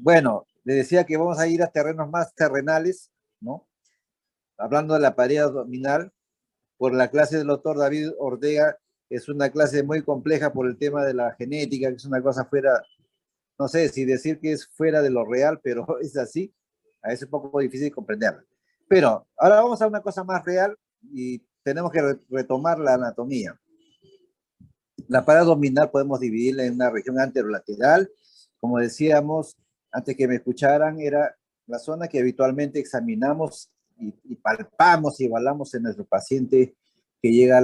Bueno, le decía que vamos a ir a terrenos más terrenales, ¿no? Hablando de la pared abdominal, por la clase del doctor David Ortega, es una clase muy compleja por el tema de la genética, que es una cosa fuera, no sé si decir que es fuera de lo real, pero es así. A veces es un poco difícil comprenderla. Pero ahora vamos a una cosa más real y tenemos que retomar la anatomía. La pared abdominal podemos dividirla en una región anterolateral. Como decíamos, antes que me escucharan, era la zona que habitualmente examinamos y palpamos y evaluamos en nuestro paciente que llega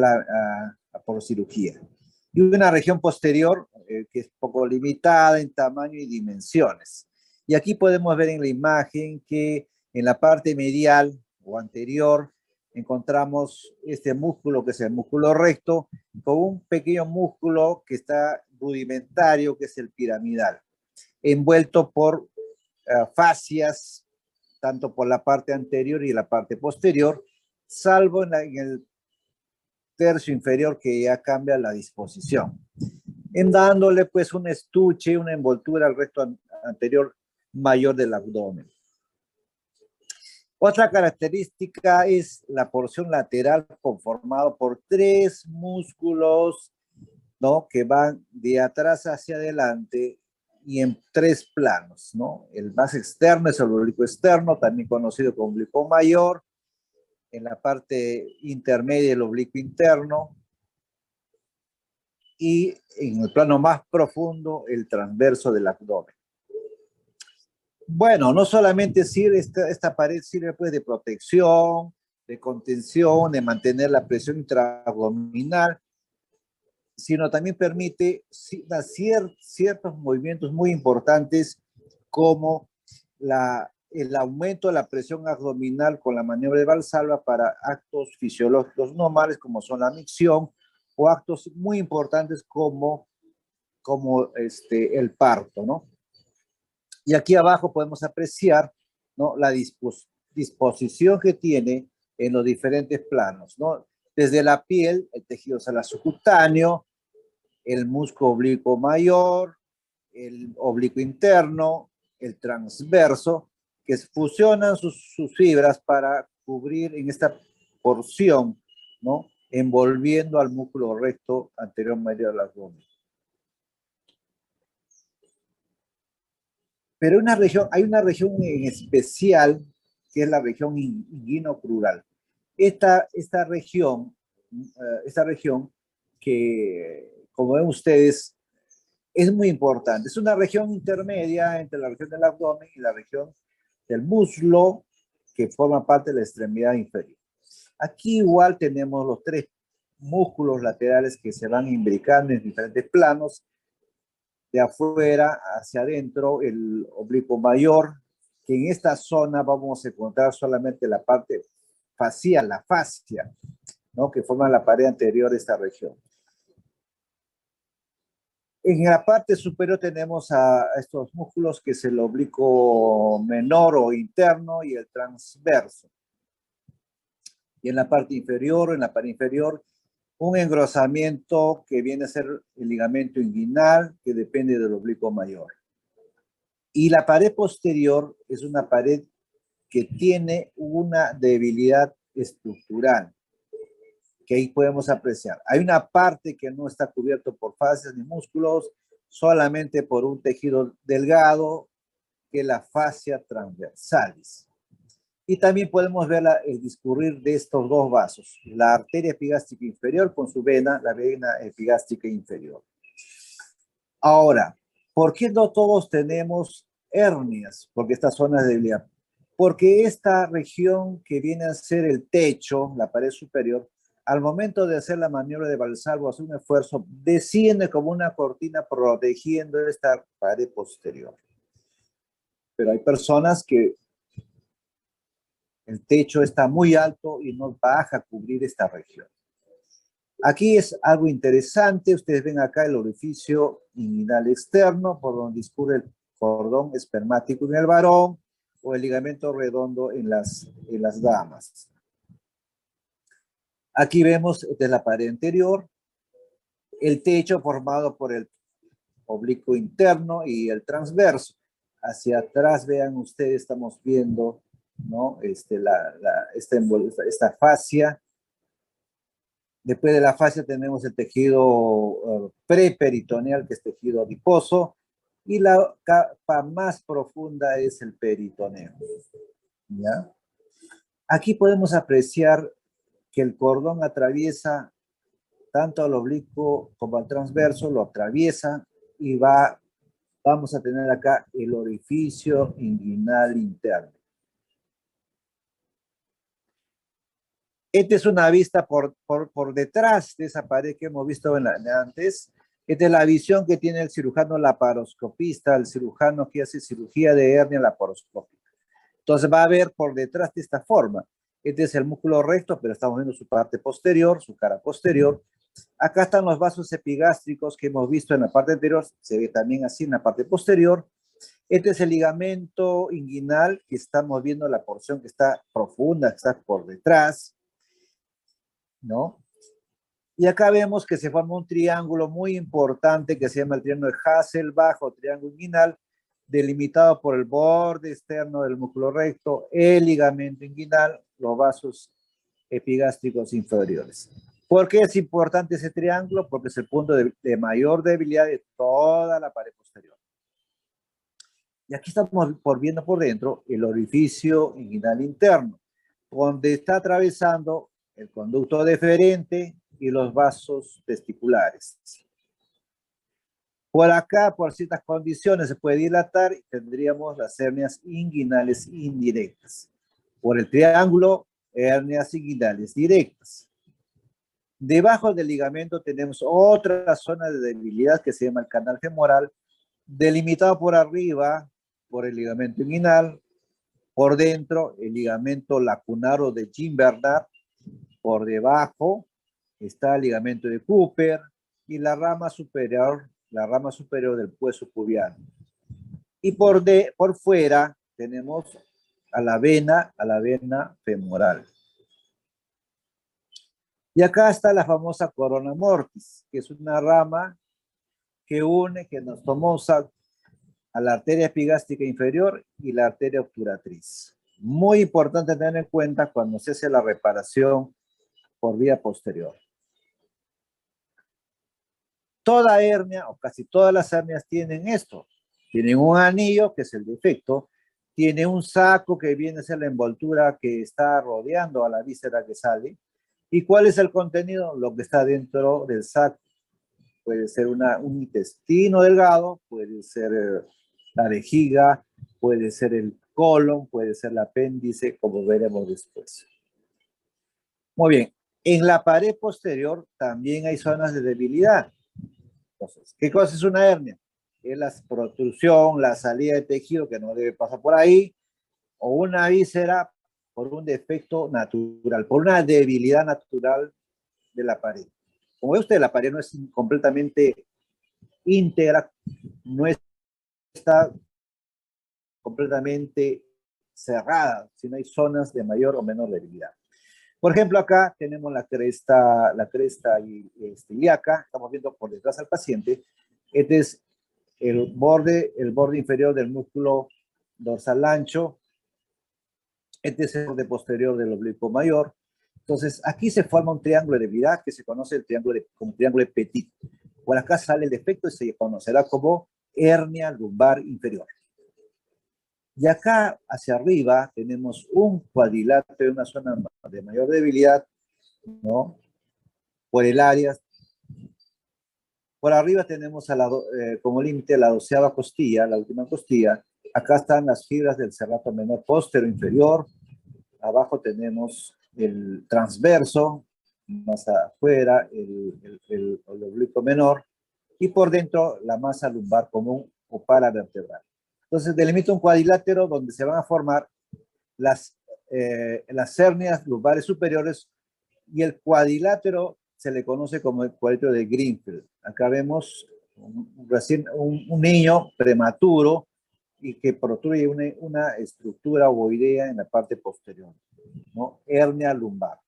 por cirugía. Y una región posterior que es poco limitada en tamaño y dimensiones. Y aquí podemos ver en la imagen que en la parte medial o anterior encontramos este músculo que es el músculo recto con un pequeño músculo que está rudimentario, que es el piramidal, envuelto por fascias, tanto por la parte anterior y la parte posterior, salvo en el tercio inferior que ya cambia la disposición, en dándole pues un estuche, una envoltura al recto anterior mayor del abdomen. Otra característica es la porción lateral conformado por tres músculos, ¿no? Que van de atrás hacia adelante y en tres planos, ¿no? El más externo es el oblicuo externo, también conocido como oblicuo mayor. En la parte intermedia el oblicuo interno. Y en el plano más profundo el transverso del abdomen. Bueno, no solamente sirve esta pared sirve pues de protección, de contención, de mantener la presión intraabdominal, sino también permite ciertos movimientos muy importantes como el aumento de la presión abdominal con la maniobra de Valsalva para actos fisiológicos normales como son la micción o actos muy importantes como el parto, ¿no? Y aquí abajo podemos apreciar, ¿no? La disposición que tiene en los diferentes planos, ¿no? Desde la piel, el tejido subcutáneo, el músculo oblicuo mayor, el oblicuo interno, el transverso, que fusionan sus fibras para cubrir en esta porción, ¿no? Envolviendo al músculo recto anterior medio del abdomen. Pero hay una región en especial, que es la región inguinocrural. Esta región que, como ven ustedes, es muy importante. Es una región intermedia entre la región del abdomen y la región del muslo, que forma parte de la extremidad inferior. Aquí igual tenemos los tres músculos laterales que se van imbricando en diferentes planos, de afuera hacia adentro, el oblicuo mayor, que en esta zona vamos a encontrar solamente la parte facial, la fascia, ¿no? Que forma la pared anterior de esta región. En la parte superior tenemos a estos músculos que es el oblicuo menor o interno y el transverso. Y en la parte inferior, en la pared inferior, un engrosamiento que viene a ser el ligamento inguinal, que depende del oblicuo mayor. Y la pared posterior es una pared que tiene una debilidad estructural, que ahí podemos apreciar. Hay una parte que no está cubierto por fascias ni músculos, solamente por un tejido delgado, que es la fascia transversalis. Y también podemos ver el discurrir de estos dos vasos, la arteria epigástrica inferior con su vena, la vena epigástrica inferior. Ahora, ¿por qué no todos tenemos hernias? Porque esta zona es debilidad. Porque esta región que viene a ser el techo, la pared superior, al momento de hacer la maniobra de Valsalva, hacer un esfuerzo, desciende como una cortina protegiendo esta pared posterior. Pero hay personas que el techo está muy alto y no baja a cubrir esta región. Aquí es algo interesante. Ustedes ven acá el orificio inguinal externo por donde discurre el cordón espermático en el varón o el ligamento redondo en las damas. Aquí vemos de la pared anterior el techo formado por el oblicuo interno y el transverso. Hacia atrás, vean ustedes, estamos viendo, ¿no? Esta fascia. Después de la fascia tenemos el tejido preperitoneal, que es tejido adiposo, y la capa más profunda es el peritoneo. ¿Ya? Aquí podemos apreciar que el cordón atraviesa tanto al oblicuo como al transverso, lo atraviesa y vamos a tener acá el orificio inguinal interno. Esta es una vista por detrás de esa pared que hemos visto antes. Esta es la visión que tiene el cirujano laparoscopista, el cirujano que hace cirugía de hernia laparoscópica. Entonces va a ver por detrás de esta forma. Este es el músculo recto, pero estamos viendo su parte posterior, su cara posterior. Acá están los vasos epigástricos que hemos visto en la parte anterior, se ve también así en la parte posterior. Este es el ligamento inguinal, que estamos viendo la porción que está profunda, que está por detrás, ¿no? Y acá vemos que se forma un triángulo muy importante que se llama el triángulo de Hasselbalch o triángulo inguinal, delimitado por el borde externo del músculo recto, el ligamento inguinal, los vasos epigástricos inferiores. ¿Por qué es importante ese triángulo? Porque es el punto de mayor debilidad de toda la pared posterior. Y aquí estamos viendo por dentro el orificio inguinal interno, donde está atravesando el conducto deferente y los vasos testiculares. Por acá, por ciertas condiciones, se puede dilatar y tendríamos las hernias inguinales indirectas. Por el triángulo, hernias inguinales directas. Debajo del ligamento tenemos otra zona de debilidad que se llama el canal femoral, delimitado por arriba por el ligamento inguinal, por dentro el ligamento lacunaro de Jean-Bernard, por debajo está el ligamento de Cooper y la rama superior del hueso pubiano. Y por fuera tenemos a la vena femoral. Y acá está la famosa corona mortis, que es una rama que nos tomó a la arteria epigástrica inferior y la arteria obturatriz. Muy importante tener en cuenta cuando se hace la reparación por vía posterior. Toda hernia o casi todas las hernias tienen esto. Tienen un anillo, que es el defecto, tiene un saco que viene a ser la envoltura que está rodeando a la víscera que sale. ¿Y cuál es el contenido? Lo que está dentro del saco. Puede ser un intestino delgado, puede ser la vejiga, puede ser el colon, puede ser el apéndice, como veremos después. Muy bien, en la pared posterior también hay zonas de debilidad. Entonces, ¿qué cosa es una hernia? Es la protrusión, la salida de tejido que no debe pasar por ahí, o una víscera por un defecto natural, por una debilidad natural de la pared. Como ve usted, la pared no es completamente íntegra, no está completamente cerrada, sino hay zonas de mayor o menor debilidad. Por ejemplo, acá tenemos la cresta ilíaca, estamos viendo por detrás al paciente. Este es el borde inferior del músculo dorsal ancho. Este es el borde posterior del oblicuo mayor. Entonces, aquí se forma un triángulo de debilidad que se conoce como triángulo de Petit. Por acá sale el defecto y se conocerá como hernia lumbar inferior. Y acá hacia arriba tenemos un cuadrilátero, una zona de mayor debilidad, ¿no? Por el área. Por arriba tenemos como límite la 12ª costilla, la última costilla. Acá están las fibras del serrato menor póstero inferior. Abajo tenemos el transverso, más afuera el oblicuo menor. Y por dentro la masa lumbar común o paravertebral. Entonces delimita un cuadrilátero donde se van a formar las hernias lumbares superiores y el cuadrilátero se le conoce como el cuadrilátero de Greenfield. Acá vemos un niño prematuro y que protruye una estructura ovoidea en la parte posterior, ¿no? Hernia lumbar.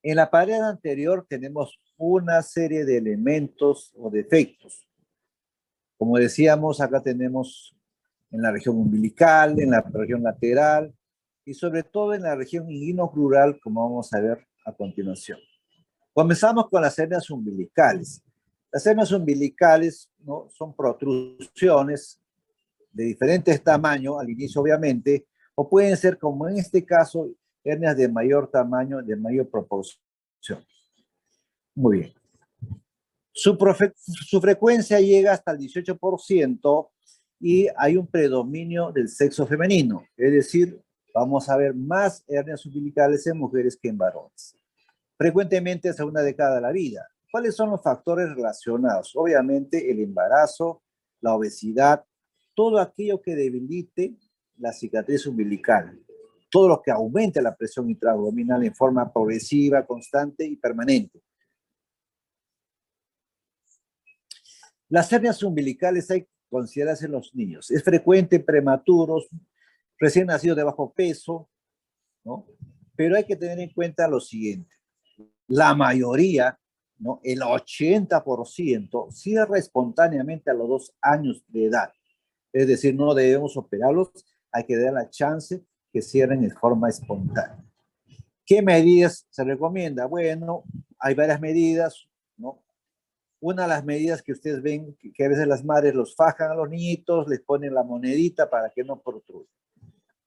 En la pared anterior tenemos una serie de elementos o defectos. Como decíamos, acá tenemos en la región umbilical, en la región lateral y sobre todo en la región inguinocrural, como vamos a ver a continuación. Comenzamos con las hernias umbilicales. Las hernias umbilicales, ¿no?, son protrusiones de diferentes tamaños, al inicio obviamente, o pueden ser, como en este caso, hernias de mayor tamaño, de mayor proporción. Muy bien. Su frecuencia llega hasta el 18% y hay un predominio del sexo femenino, es decir, vamos a ver más hernias umbilicales en mujeres que en varones. Frecuentemente es a una década de la vida. ¿Cuáles son los factores relacionados? Obviamente el embarazo, la obesidad, todo aquello que debilite la cicatriz umbilical, todo lo que aumente la presión intraabdominal en forma progresiva, constante y permanente. Las hernias umbilicales hay que considerarse en los niños. Es frecuente en prematuros, recién nacidos de bajo peso, ¿no? Pero hay que tener en cuenta lo siguiente. La mayoría, ¿no?, el 80%, cierra espontáneamente a los 2 años de edad. Es decir, no debemos operarlos, hay que dar la chance que cierren de forma espontánea. ¿Qué medidas se recomienda? Bueno, hay varias medidas, ¿no? Una de las medidas que ustedes ven, que a veces las madres los fajan a los niñitos, les ponen la monedita para que no protruya.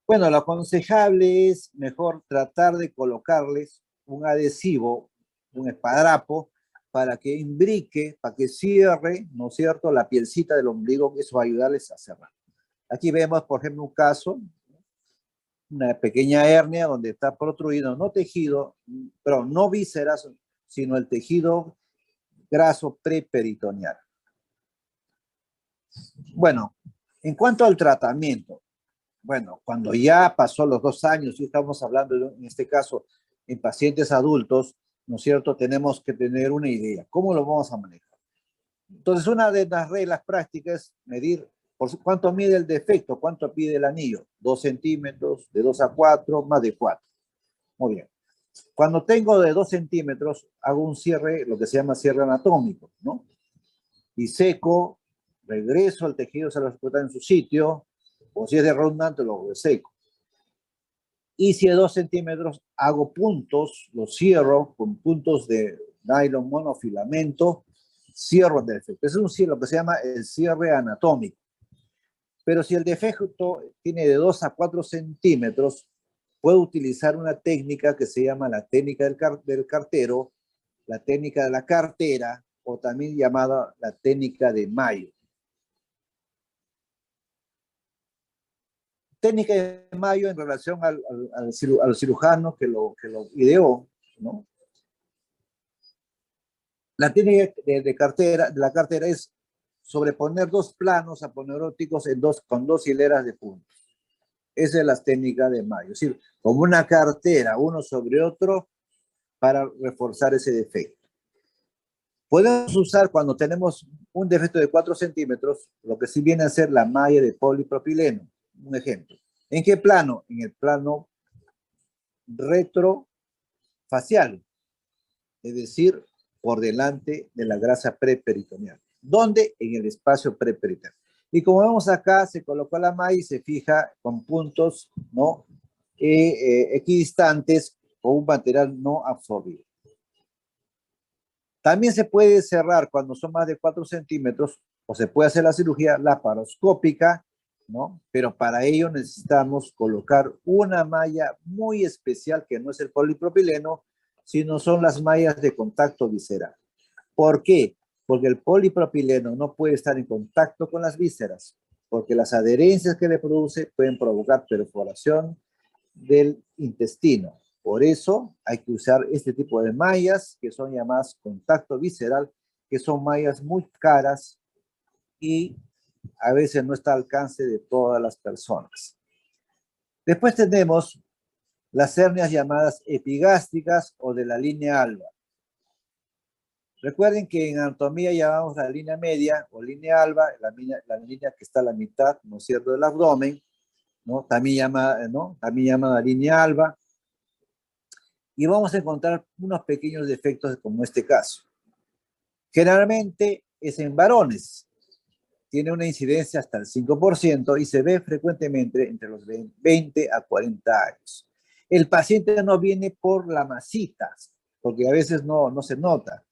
Bueno, lo aconsejable es mejor tratar de colocarles un adhesivo, un espadrapo, para que imbrique, para que cierre, ¿no es cierto?, la pielcita del ombligo, que eso va a ayudarles a cerrar. Aquí vemos, por ejemplo, un caso, una pequeña hernia donde está protruido, no tejido, pero no vísceras, sino el tejido graso preperitoneal. Bueno, en cuanto al tratamiento, bueno, cuando ya pasó los 2 años, y estamos hablando en este caso en pacientes adultos, ¿no es cierto?, tenemos que tener una idea. ¿Cómo lo vamos a manejar? Entonces, una de las reglas prácticas es medir cuánto mide el defecto, cuánto pide el anillo. 2 centímetros, de 2 a 4, más de 4. Muy bien. Cuando tengo de 2 centímetros, hago un cierre, lo que se llama cierre anatómico, ¿no? Y seco, regreso al tejido, se lo explotar en su sitio, o si es de redundante, lo seco. Y si es 2 centímetros, hago puntos, los cierro con puntos de nylon monofilamento, cierro el defecto. Es un cierre, lo que se llama el cierre anatómico. Pero si el defecto tiene de 2 a 4 centímetros, puedo utilizar una técnica que se llama la técnica del cartero, la técnica de la cartera, o también llamada la técnica de Mayo. Técnica de Mayo en relación al cirujano que lo ideó, ¿no? La técnica de la cartera es sobreponer 2 planos aponeuróticos con 2 hileras de puntos. Esa es la técnica de Mayo, es decir, como una cartera, uno sobre otro, para reforzar ese defecto. Podemos usar, cuando tenemos un defecto de 4 centímetros, lo que sí viene a ser la malla de polipropileno. Un ejemplo. ¿En qué plano? En el plano retrofacial, es decir, por delante de la grasa preperitoneal. ¿Dónde? En el espacio preperitoneal. Y como vemos acá, se colocó la malla y se fija con puntos, ¿no?, equidistantes o un material no absorbido. También se puede cerrar cuando son más de 4 centímetros, o se puede hacer la cirugía laparoscópica, ¿no? Pero para ello necesitamos colocar una malla muy especial, que no es el polipropileno, sino son las mallas de contacto visceral. ¿Por qué? Porque el polipropileno no puede estar en contacto con las vísceras, porque las adherencias que le produce pueden provocar perforación del intestino. Por eso hay que usar este tipo de mallas, que son llamadas contacto visceral, que son mallas muy caras y a veces no está al alcance de todas las personas. Después tenemos las hernias llamadas epigástricas o de la línea alba. Recuerden que en anatomía llamamos la línea media o línea alba, la línea que está a la mitad, ¿no es cierto?, del abdomen, ¿no? También llama la línea alba. Y vamos a encontrar unos pequeños defectos como este caso. Generalmente es en varones. tiene una incidencia hasta el 5% y se ve frecuentemente entre los 20 a 40 años. El paciente no viene por la masita, porque a veces no se nota.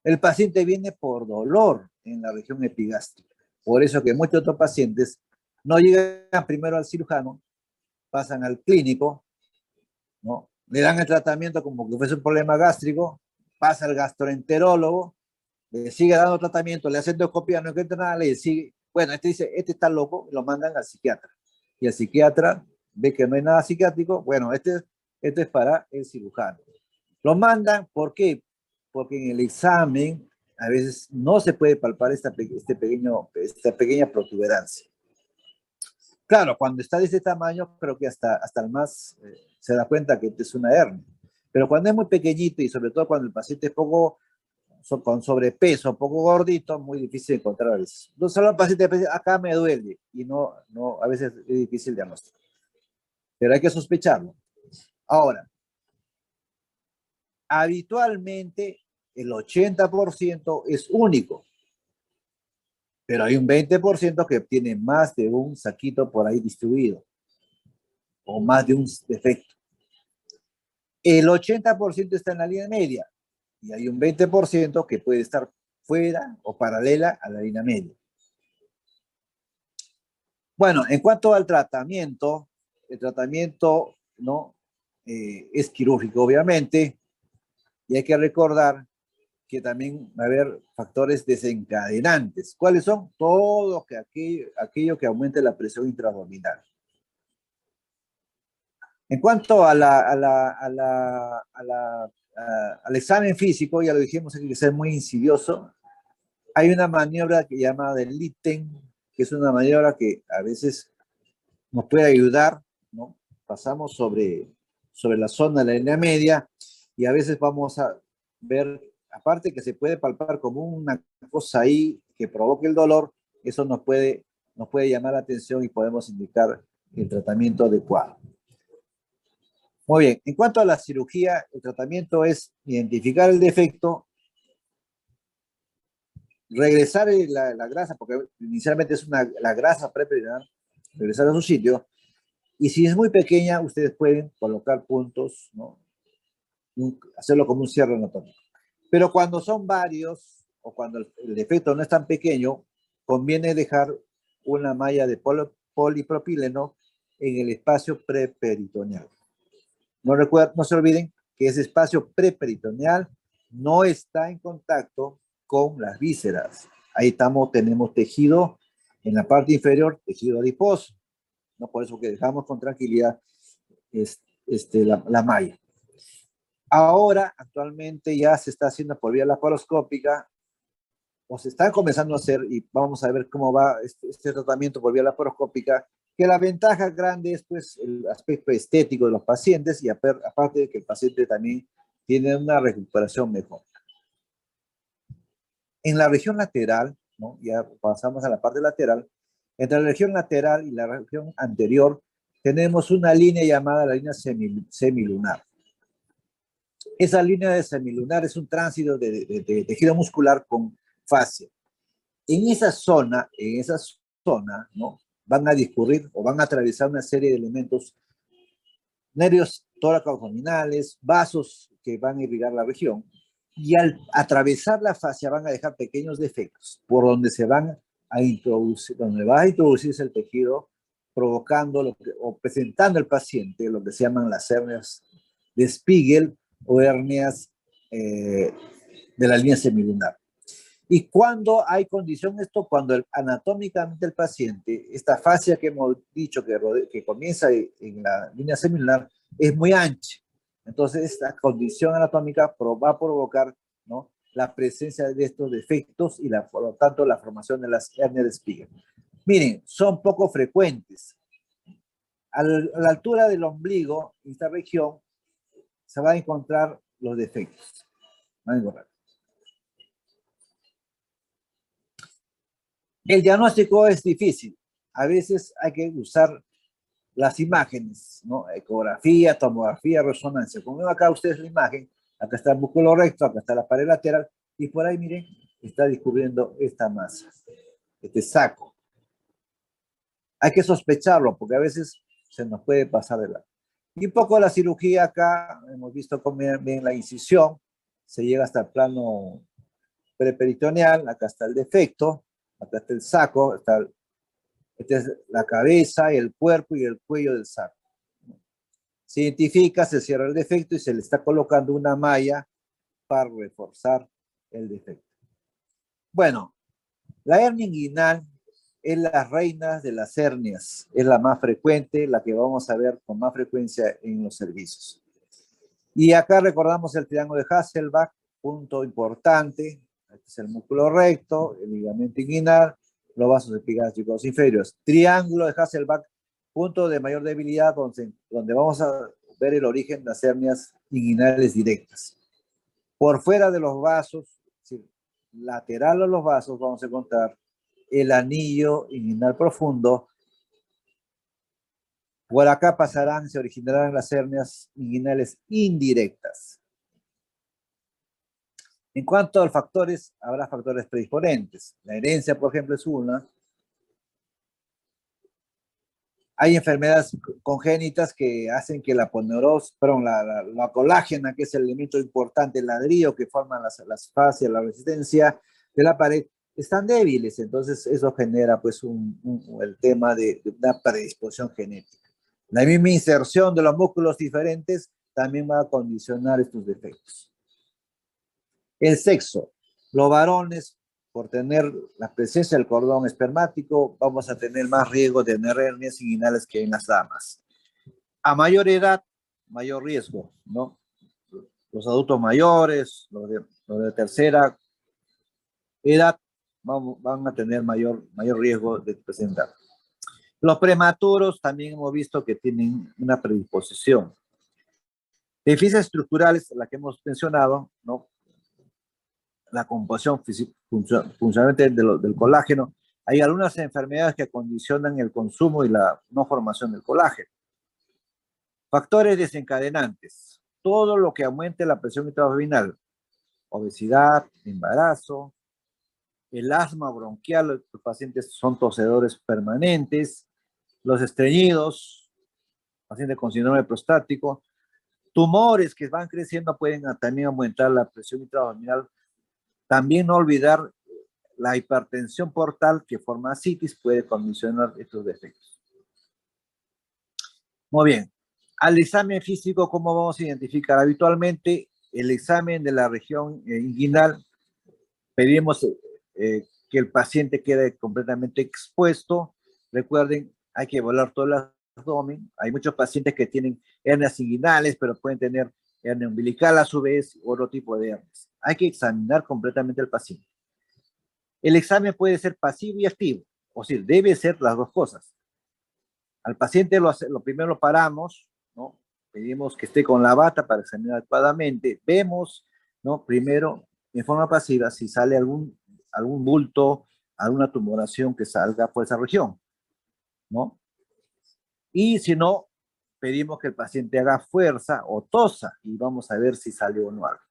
El paciente viene por dolor en la región epigástrica. Por eso que muchos otros pacientes no llegan primero al cirujano, pasan al clínico, ¿no? Le dan el tratamiento como que fuese un problema gástrico, pasa al gastroenterólogo, le sigue dando tratamiento, le hace endoscopia, no encuentra nada, le sigue, bueno, este dice, este está loco, lo mandan al psiquiatra. Y el psiquiatra ve que no hay nada psiquiátrico, bueno, este es para el cirujano. Lo mandan, ¿por qué? Porque en el examen a veces no se puede palpar esta pequeña protuberancia. Claro, cuando está de este tamaño, creo que hasta el más se da cuenta que es una hernia. Pero cuando es muy pequeñito y sobre todo cuando el paciente es poco con sobrepeso, poco gordito, muy difícil de encontrar a veces. Entonces, solo el paciente dice, acá me duele y no, a veces es difícil diagnosticar. Pero hay que sospecharlo. Ahora, habitualmente el 80% es único, pero hay un 20% que tiene más de un saquito por ahí distribuido o más de un defecto. El 80% está en la línea media y hay un 20% que puede estar fuera o paralela a la línea media. Bueno, en cuanto al tratamiento, el tratamiento ¿no? Es quirúrgico, obviamente, y hay que recordar que también va a haber factores desencadenantes. ¿Cuáles son? Todo aquello que aumente la presión intraabdominal. En cuanto al examen físico, ya lo dijimos, hay que ser muy insidioso. Hay una maniobra que llama del Litten, que es una maniobra que a veces nos puede ayudar, ¿no? Pasamos sobre la zona de la línea media y a veces vamos a ver, aparte que se puede palpar como una cosa ahí que provoque el dolor, eso nos puede llamar la atención y podemos indicar el tratamiento adecuado. Muy bien, en cuanto a la cirugía, el tratamiento es identificar el defecto, regresar la grasa, porque inicialmente es la grasa preperitoneal, regresar a su sitio, y si es muy pequeña, ustedes pueden colocar puntos, ¿no? Hacerlo como un cierre anatómico. Pero cuando son varios, o cuando el defecto no es tan pequeño, conviene dejar una malla de polipropileno en el espacio preperitoneal. No se olviden que ese espacio preperitoneal no está en contacto con las vísceras. Ahí tenemos tejido en la parte inferior, tejido adiposo. ¿No? Por eso que dejamos con tranquilidad la malla. Ahora, actualmente ya se está haciendo por vía laparoscópica, o se está comenzando a hacer, y vamos a ver cómo va este tratamiento por vía laparoscópica, que la ventaja grande es pues el aspecto estético de los pacientes y aparte de que el paciente también tiene una recuperación mejor. En la región lateral, ¿no? Ya pasamos a la parte lateral, entre la región lateral y la región anterior tenemos una línea llamada la línea semilunar. Esa línea de semilunar es un tránsito de tejido muscular con fascia. En esa zona, ¿no? Van a discurrir o van a atravesar una serie de elementos, nervios tóraco-abdominales, vasos que van a irrigar la región, y al atravesar la fascia van a dejar pequeños defectos por donde se van a introducir, donde va a introducirse el tejido, provocando o presentando al paciente lo que se llaman las hernias de Spiegel o hernias de la línea semilunar. ¿Y cuando hay condición esto? Cuando anatómicamente el paciente, esta fascia que hemos dicho que comienza en la línea semilunar, es muy ancha. Entonces, esta condición anatómica va a provocar, ¿no? La presencia de estos defectos y por lo tanto la formación de las hernias de Spiegel. Miren, son poco frecuentes. A la altura del ombligo, en esta región, se va a encontrar los defectos. Van a encontrar. El diagnóstico es difícil. A veces hay que usar las imágenes, ¿no? Ecografía, tomografía, resonancia. Como ven acá ustedes la imagen, acá está el músculo recto, acá está la pared lateral, y por ahí, miren, está descubriendo esta masa, este saco. Hay que sospecharlo porque a veces se nos puede pasar de lado. Y un poco la cirugía acá, hemos visto cómo bien la incisión, se llega hasta el plano preperitoneal, acá está el defecto, acá está el saco, esta es la cabeza, el cuerpo y el cuello del saco. Se identifica, se cierra el defecto y se le está colocando una malla para reforzar el defecto. Bueno, la hernia inguinal es la reina de las hernias, es la más frecuente, la que vamos a ver con más frecuencia en los servicios. Y acá recordamos el triángulo de Hasselbalch, punto importante, este es el músculo recto, el ligamento inguinal, los vasos epigásticos inferiores. Triángulo de Hasselbalch, punto de mayor debilidad, donde vamos a ver el origen de las hernias inguinales directas. Por fuera de los vasos, lateral a los vasos, vamos a encontrar el anillo inguinal profundo. Por acá pasarán, se originarán las hernias inguinales indirectas. En cuanto a los factores, habrá factores predisponentes. La herencia, por ejemplo, es una. Hay enfermedades congénitas que hacen que la ponerosis, perdón, la colágena, que es el elemento importante, el ladrillo que forman las fascias, la resistencia de la pared, están débiles. Entonces, eso genera pues el tema de una predisposición genética. La misma inserción de los músculos diferentes también va a condicionar estos defectos. El sexo. Los varones, por tener la presencia del cordón espermático, vamos a tener más riesgo de tener hernias inguinales que en las damas. A mayor edad, mayor riesgo, ¿no? Los adultos mayores, los de tercera edad, van a tener mayor riesgo de presentar. Los prematuros también hemos visto que tienen una predisposición. Deficiencias estructurales, la que hemos mencionado, ¿no? La composición funcionalmente del colágeno. Hay algunas enfermedades que condicionan el consumo y la no formación del colágeno. Factores desencadenantes. Todo lo que aumente la presión intraabdominal. Obesidad, embarazo, el asma bronquial, los pacientes son tosedores permanentes, los estreñidos, pacientes con síndrome prostático, tumores que van creciendo pueden también aumentar la presión intraabdominal. También no olvidar la hipertensión portal que forma citis puede condicionar estos defectos. Muy bien. Al examen físico, ¿cómo vamos a identificar? Habitualmente, el examen de la región inguinal, pedimos que el paciente quede completamente expuesto. Recuerden, hay que evaluar todo el abdomen. Hay muchos pacientes que tienen hernias inguinales, pero pueden tener hernia umbilical a su vez, otro tipo de hernias. Hay que examinar completamente al paciente. El examen puede ser pasivo y activo, o sea, debe ser las dos cosas. Al paciente lo primero lo paramos, ¿no? Pedimos que esté con la bata para examinar adecuadamente. Vemos, ¿no? Primero, en forma pasiva, si sale algún bulto, alguna tumoración que salga por esa región, ¿no? Y si no, pedimos que el paciente haga fuerza o tosa y vamos a ver si sale o no algo.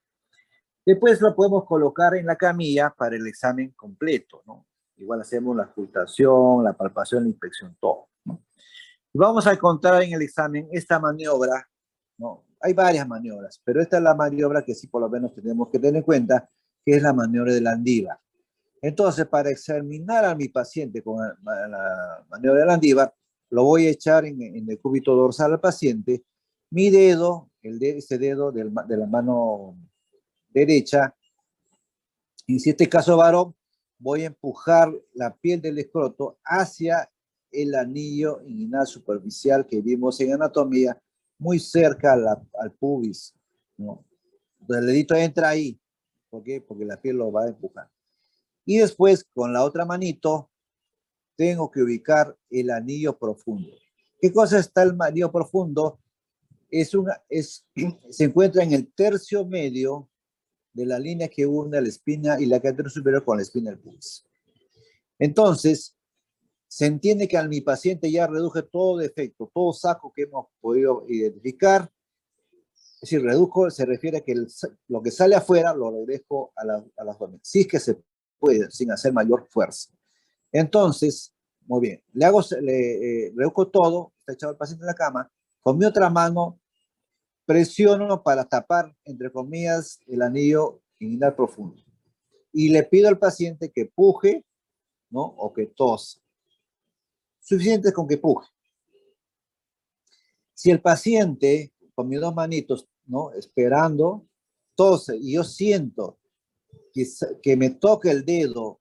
Después lo podemos colocar en la camilla para el examen completo, ¿no? Igual hacemos la ocultación, la palpación, la inspección, todo, ¿no? Y vamos a encontrar en el examen esta maniobra, ¿no? Hay varias maniobras, pero esta es la maniobra que sí por lo menos tenemos que tener en cuenta, que es la maniobra de Landívar. Entonces, para examinar a mi paciente con la maniobra de Landívar, lo voy a echar en el cúbito dorsal al paciente. Mi dedo, este dedo de la mano derecha, en este caso varón, voy a empujar la piel del escroto hacia el anillo inguinal superficial que vimos en anatomía, muy cerca al pubis, ¿no? Entonces el dedito entra ahí, ¿por qué? Porque la piel lo va a empujar. Y después, con la otra manito, tengo que ubicar el anillo profundo. ¿Qué cosa está el anillo profundo? Se encuentra en el tercio medio de la línea que une la espina y la cadera superior con la espina del pubis. Entonces, se entiende que a mi paciente ya reduje todo defecto, todo saco que hemos podido identificar. Es decir, redujo, se refiere a que lo que sale afuera lo regreso a las abdomen. Sí es que se puede, sin hacer mayor fuerza. Entonces, Muy bien. Reduzco todo, está echado el paciente en la cama, con mi otra mano presiono para tapar, entre comillas, el anillo inguinal profundo. Y le pido al paciente que puje, ¿no? O que tosa. Suficiente con que puje. Si el paciente, con mis dos manitos, ¿no? Esperando, tose, y yo siento que me toque el dedo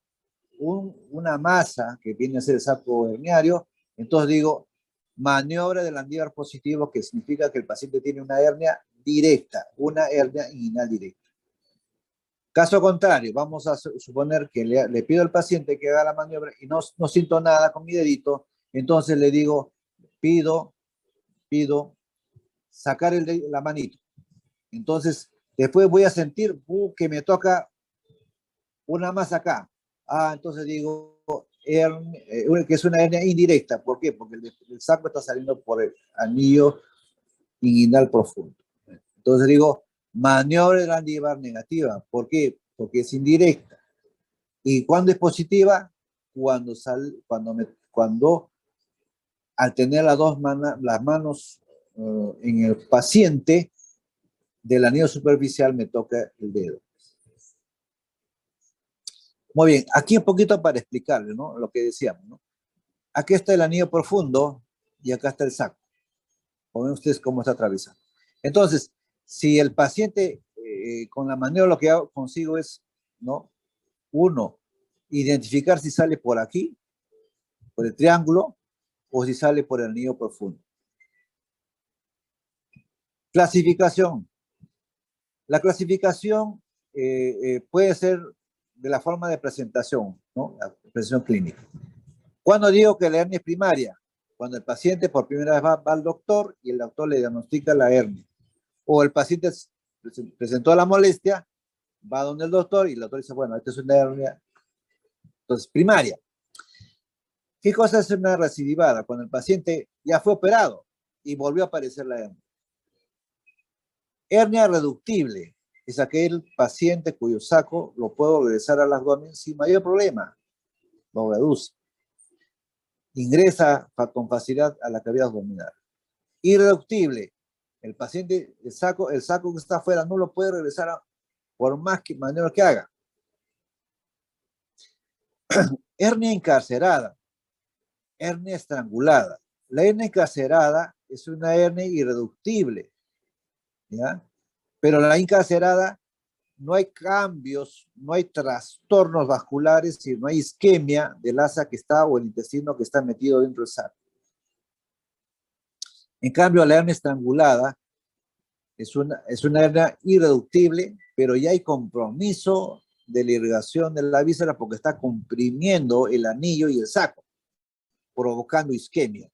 una masa que viene a ser el saco herniario, entonces digo, maniobra del andíbar positivo, que significa que el paciente tiene una hernia directa, una hernia inguinal directa. Caso contrario, vamos a suponer que le pido al paciente que haga la maniobra y no siento nada con mi dedito, entonces le digo, pido sacar la manito. Entonces, después voy a sentir que me toca una más acá. Entonces digo que es una hernia indirecta. ¿Por qué? Porque el saco está saliendo por el anillo inguinal profundo. Entonces digo, maniobra del andíbar negativa. ¿Por qué? Porque es indirecta. ¿Y cuándo es positiva? Cuando al tener las manos en el paciente del anillo superficial me toca el dedo. Muy bien, aquí un poquito para explicarle, ¿no? Lo que decíamos, ¿no? Aquí está el anillo profundo y acá está el saco. Ven ustedes cómo está atravesado. Entonces, si el paciente con la maniobra lo que consigo es, ¿no? Uno, identificar si sale por aquí, por el triángulo, o si sale por el anillo profundo. Clasificación. La clasificación puede ser de la forma de presentación, ¿no? La presentación clínica. ¿Cuándo digo que la hernia es primaria? Cuando el paciente por primera vez va al doctor y el doctor le diagnostica la hernia. O el paciente presentó la molestia, va donde el doctor y el doctor dice, bueno, esta es una hernia. Entonces, primaria. ¿Qué cosa es una recidivada? Cuando el paciente ya fue operado y volvió a aparecer la hernia. Hernia reductible es aquel paciente cuyo saco lo puedo regresar al abdomen sin mayor problema. Lo reduce. Ingresa con facilidad a la cavidad abdominal. Irreductible. El paciente, el saco que está afuera no lo puede regresar por más maniobra que haga. Hernia encarcerada. Hernia estrangulada. La hernia encarcerada es una hernia irreductible, ¿ya? Pero la encarcerada no hay cambios, no hay trastornos vasculares, no hay isquemia del asa que está o el intestino que está metido dentro del saco. En cambio, la hernia estrangulada es una hernia irreductible, pero ya hay compromiso de la irrigación de la víscera porque está comprimiendo el anillo y el saco, provocando isquemia.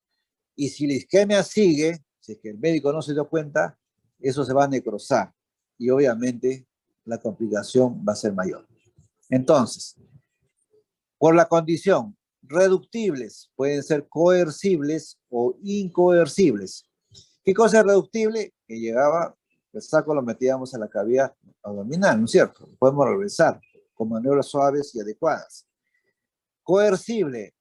Y si la isquemia sigue, si es que el médico no se dio cuenta, eso se va a necrosar y obviamente la complicación va a ser mayor. Entonces, por la condición, reductibles pueden ser coercibles o incoercibles. ¿Qué cosa es reductible? Que llegaba, el saco lo metíamos a la cavidad abdominal, ¿no es cierto? Podemos regresar con maniobras suaves y adecuadas. Coercible.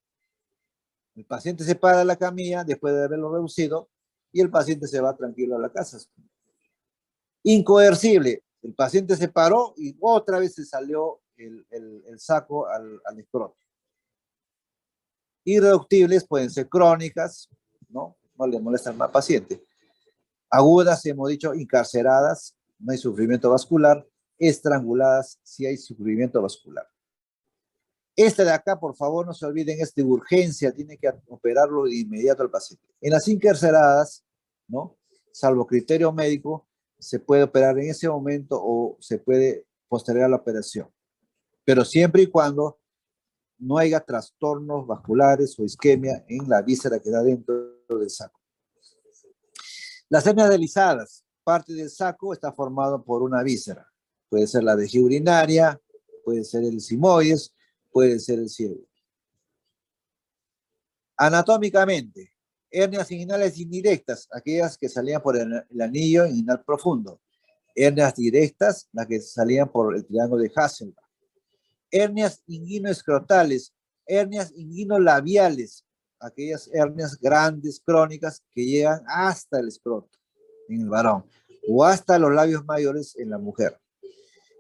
El paciente se para de la camilla después de haberlo reducido y el paciente se va tranquilo a la casa. Incoercible. El paciente se paró y otra vez se salió el saco al escroto. Irreductibles pueden ser crónicas, ¿no? No le molestan al paciente. Agudas, hemos dicho, encarceradas, no hay sufrimiento vascular. Estranguladas, sí hay sufrimiento vascular. Este de acá, por favor, no se olviden, es de urgencia, tiene que operarlo de inmediato al paciente. En las encarceradas, ¿no? Salvo criterio médico, se puede operar en ese momento o se puede postergar la operación. Pero siempre y cuando no haya trastornos vasculares o isquemia en la víscera que da dentro del saco. Las hernias deslizadas, parte del saco está formado por una víscera. Puede ser la vejiga urinaria, puede ser el sigmoides, puede ser el ciego. Anatómicamente, hernias inguinales indirectas, aquellas que salían por el anillo inguinal profundo. Hernias directas, las que salían por el triángulo de Hasselbalch. Hernias inguinoescrotales, Hernias inguinolabiales, aquellas hernias grandes, crónicas, que llegan hasta el escroto en el varón, o hasta los labios mayores en la mujer.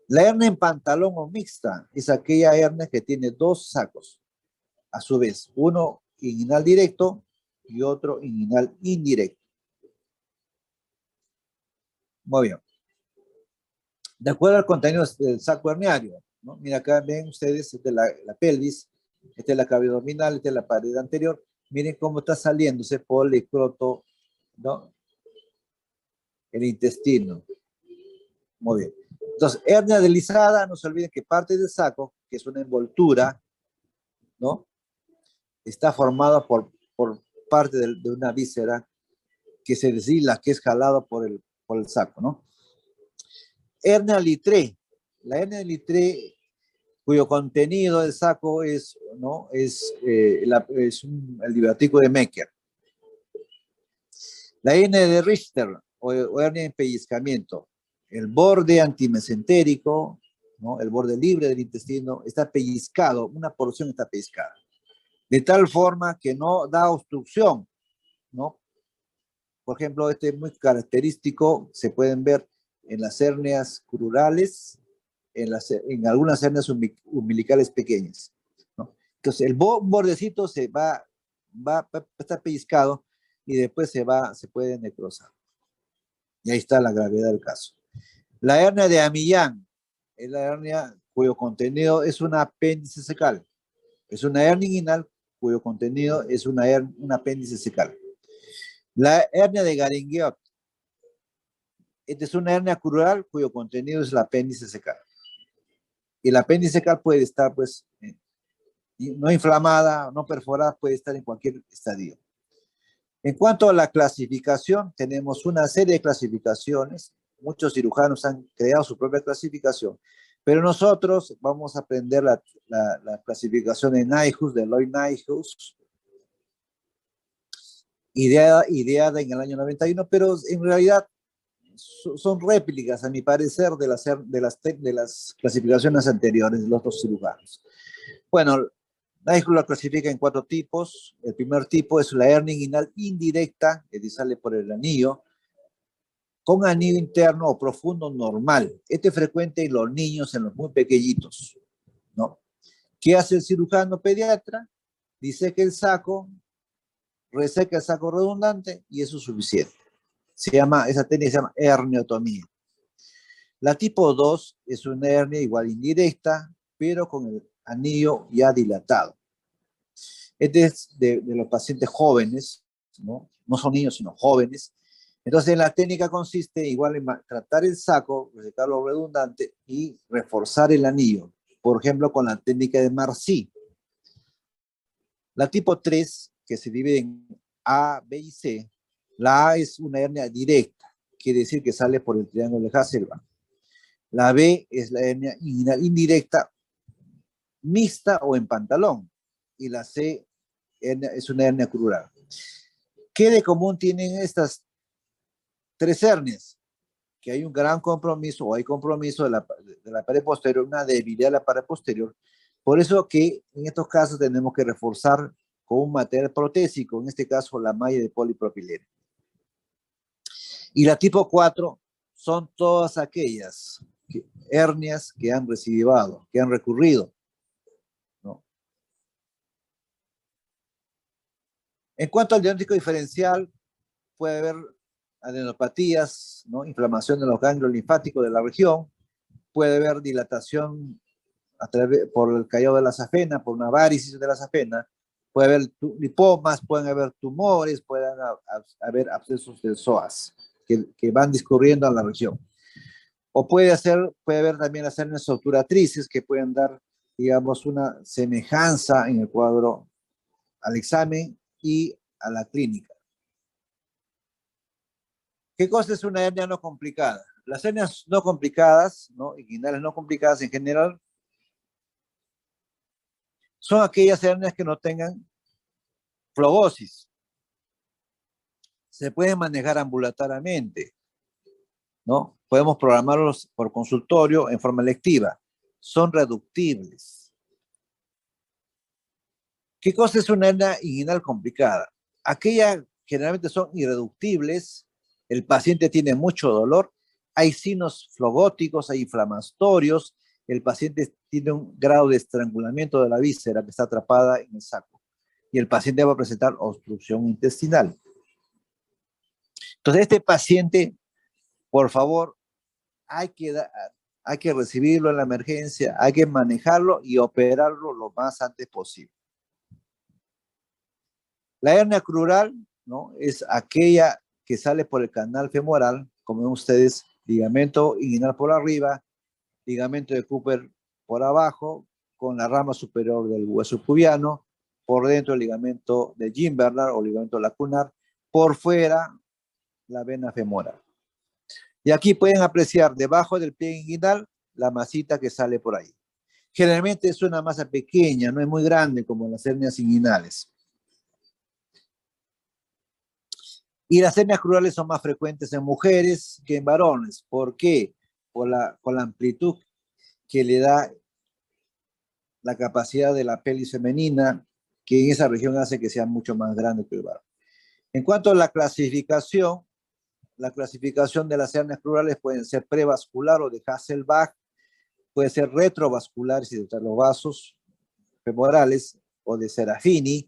La hernia en pantalón o mixta es aquella hernia que tiene dos sacos, a su vez, uno inguinal directo y otro inguinal indirecto. Muy bien. De acuerdo al contenido del saco herniario, ¿no? Mira, acá ven ustedes, esta es la pelvis, esta es la cavidad abdominal, esta es la pared anterior. Miren cómo está saliéndose por el escroto, ¿no? El intestino. Muy bien. Entonces, hernia deslizada, no se olviden que parte del saco, que es una envoltura, ¿no? Está formada por parte de una víscera que se desliza, que es jalado por el saco, ¿no? Hernia litré. La hernia litré, cuyo contenido del saco es, ¿no? Es el divertico de Mecker. La hernia de Richter, o hernia en pellizcamiento. El borde antimesentérico, ¿no? El borde libre del intestino, está pellizcado, una porción está pellizcada. De tal forma que no da obstrucción, ¿no? Por ejemplo, este es muy característico, se pueden ver en las hernias crurales, en algunas hernias umbilicales pequeñas, ¿no? Entonces, el bordecito se va a estar pellizcado y después se puede necrosar. Y ahí está la gravedad del caso. La hernia de Amillán es la hernia cuyo contenido es un apéndice secal. Es una hernia inguinal cuyo contenido es un apéndice secal. La hernia de Garinguiot. Esta es una hernia crural cuyo contenido es el apéndice secal. Y el apéndice secal puede estar, pues, no inflamada, no perforada, puede estar en cualquier estadio. En cuanto a la clasificación, tenemos una serie de clasificaciones. Muchos cirujanos han creado su propia clasificación, pero nosotros vamos a aprender la clasificación de Nyhus, de Lloyd Nyhus, ideada en el año 91, pero en realidad son réplicas, a mi parecer, de las clasificaciones anteriores de los dos cirujanos. Bueno, Nyhus la clasifica en 4 tipos. El primer tipo es la hernia inguinal indirecta, que sale por el anillo, con anillo interno o profundo normal. Este es frecuente en los niños, en los muy pequeñitos, ¿no? ¿Qué hace el cirujano pediatra? Diseca el saco, reseca el saco redundante y eso es suficiente. Esa técnica se llama hernioctomía. La tipo 2 es una hernia igual indirecta, pero con el anillo ya dilatado. Este es de los pacientes jóvenes, ¿no? No son niños, sino jóvenes. Entonces, la técnica consiste igual en tratar el saco, resecarlo redundante y reforzar el anillo. Por ejemplo, con la técnica de Marcy. La tipo 3, que se divide en A, B y C, la A es una hernia directa, quiere decir que sale por el triángulo de Hasselbalch. La B es la hernia indirecta, mixta o en pantalón. Y la C es una hernia crural. ¿Qué de común tienen estas 3 hernias? Que hay un gran compromiso, o hay compromiso de la pared posterior, una debilidad de la pared posterior. Por eso que en estos casos tenemos que reforzar con un material protésico, en este caso la malla de polipropileno. Y la tipo 4 son todas aquellas hernias que han recidivado, que han recurrido, ¿no? En cuanto al diagnóstico diferencial, puede haber adenopatías, ¿no? Inflamación de los ganglios linfáticos de la región, puede haber dilatación por el callado de la safena, por una varicis de la safena, puede haber lipomas, pueden haber tumores, pueden haber abscesos del psoas que van discurriendo a la región. O puede haber también las hernias obturatrices que pueden dar, digamos, una semejanza en el cuadro al examen y a la clínica. ¿Qué cosa es una hernia no complicada? Las hernias no complicadas, ¿no? Inguinales no complicadas en general, son aquellas hernias que no tengan flogosis. Se pueden manejar ambulatoriamente, ¿no? Podemos programarlos por consultorio en forma electiva. Son reductibles. ¿Qué cosa es una hernia inguinal complicada? Aquellas generalmente son irreductibles, el paciente tiene mucho dolor, hay signos flogóticos, hay inflamatorios, el paciente tiene un grado de estrangulamiento de la víscera que está atrapada en el saco y el paciente va a presentar obstrucción intestinal. Entonces, este paciente, por favor, hay que recibirlo en la emergencia, hay que manejarlo y operarlo lo más antes posible. La hernia crural, ¿no?, es aquella que sale por el canal femoral, como ven ustedes, ligamento inguinal por arriba, ligamento de Cooper por abajo, con la rama superior del hueso pubiano, por dentro el ligamento de Jim-Bernard o ligamento lacunar, por fuera la vena femoral. Y aquí pueden apreciar debajo del pie inguinal la masita que sale por ahí. Generalmente es una masa pequeña, no es muy grande como las hernias inguinales. Y las hernias crurales son más frecuentes en mujeres que en varones. ¿Por qué? Por la amplitud que le da la capacidad de la pelvis femenina, que en esa región hace que sea mucho más grande que el varón. En cuanto a la clasificación de las hernias crurales pueden ser prevascular o de Hasselbalch, puede ser retrovasculares y de los vasos femorales o de Serafini,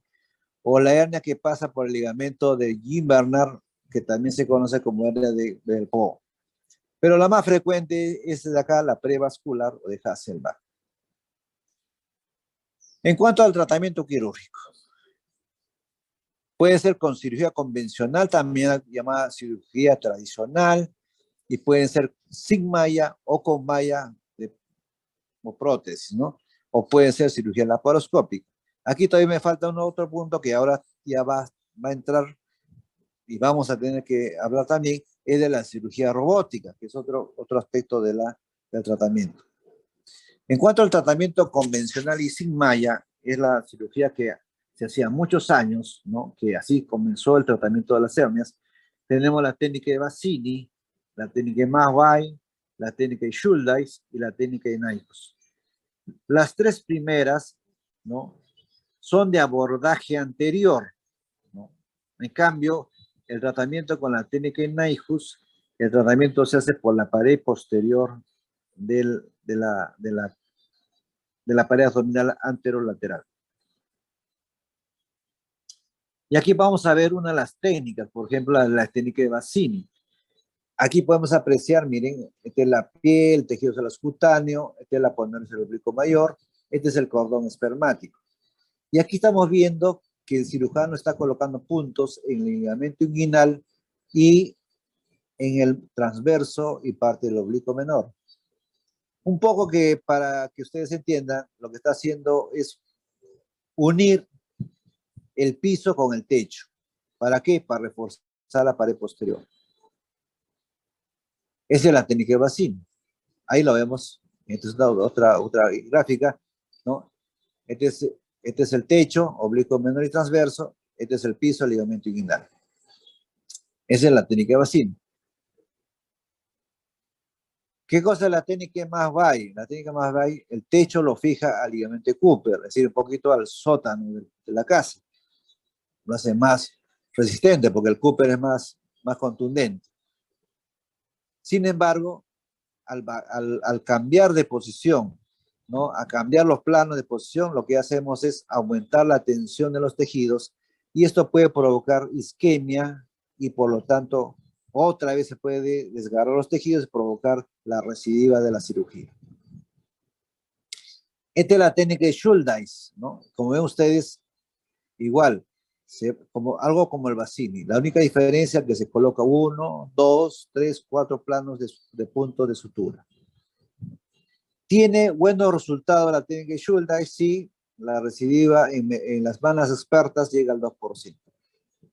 o la hernia que pasa por el ligamento de Jim-Bernard, que también se conoce como hernia del Po. Pero la más frecuente es de acá, la prevascular o de Hasselbalch. En cuanto al tratamiento quirúrgico, puede ser con cirugía convencional, también llamada cirugía tradicional, y pueden ser sin malla o con malla o prótesis, ¿no? O puede ser cirugía laparoscópica. Aquí todavía me falta un otro punto que ahora ya va a entrar y vamos a tener que hablar también, es de la cirugía robótica, que es otro aspecto del tratamiento. En cuanto al tratamiento convencional y sin malla, es la cirugía que se hacía muchos años, ¿no?, que así comenzó el tratamiento de las hernias. Tenemos la técnica de Bassini, la técnica de Mahway, la técnica de Schuldeis y la técnica de Nyhus. Las tres primeras, ¿no?, son de abordaje anterior, ¿no? En cambio, el tratamiento con la técnica de Nyhus, el tratamiento se hace por la pared posterior de la pared abdominal anterolateral. Y aquí vamos a ver una de las técnicas, por ejemplo, la técnica de Bassini. Aquí podemos apreciar, miren, esta es la piel, el tejido cutáneo, esta es la aponeursis del oblicuo mayor, este es el cordón espermático. Y aquí estamos viendo que el cirujano está colocando puntos en el ligamento inguinal y en el transverso y parte del oblicuo menor. Un poco que para que ustedes entiendan, lo que está haciendo es unir el piso con el techo. ¿Para qué? Para reforzar la pared posterior. Esa es la técnica de Bassini. Ahí lo vemos. Esta es otra gráfica, ¿no? Este es el techo, oblicuo menor y transverso. Este es el piso, el ligamento inguinal. Esa es la técnica de Bassini. ¿Qué cosa es la técnica de Mahway? La técnica de Mahway, el techo lo fija al ligamento de Cooper, es decir, un poquito al sótano de la casa. Lo hace más resistente porque el Cooper es más contundente. Sin embargo, al cambiar de posición, ¿no?, a cambiar los planos de posición, lo que hacemos es aumentar la tensión de los tejidos y esto puede provocar isquemia y por lo tanto otra vez se puede desgarrar los tejidos y provocar la recidiva de la cirugía. Esta es la técnica de Schuldeis, ¿no? Como ven ustedes, igual, algo como el Bassini. La única diferencia es que se coloca 1, 2, 3, 4 planos de puntos de sutura. ¿Tiene buenos resultados la técnica de Schuldeis? Sí, la recidiva en las manos expertas llega al 2%.